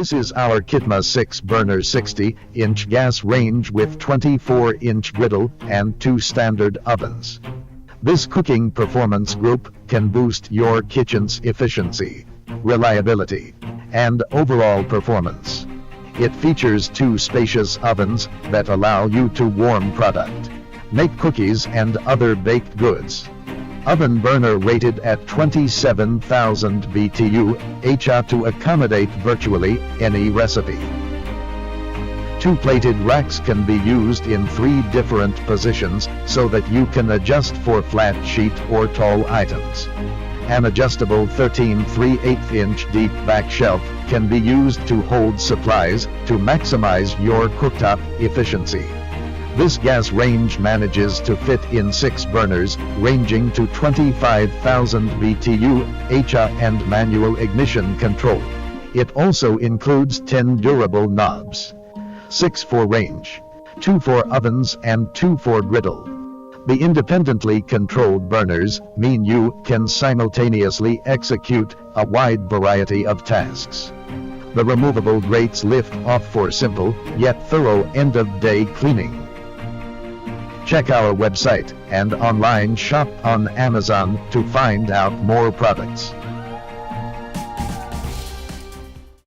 This is our Kitma 6-burner 60-inch gas range with 24-inch griddle and 2 standard ovens. This cooking performance group can boost your kitchen's efficiency, reliability, and overall performance. It features 2 spacious ovens that allow you to warm product, make cookies and other baked goods. Oven burner rated at 27,000 BTU/h to accommodate virtually any recipe. 2 plated racks can be used in 3 different positions so that you can adjust for flat sheet or tall items. An adjustable 13 3/8-inch deep back shelf can be used to hold supplies to maximize your cooktop efficiency. This gas range manages to fit in 6 burners, ranging to 25,000 BTU/h and manual ignition control. It also includes 10 durable knobs. 6 for range, 2 for ovens and 2 for griddle. The independently controlled burners mean you can simultaneously execute a wide variety of tasks. The removable grates lift off for simple, yet thorough end-of-day cleaning. Check our website and online shop on Amazon to find out more products.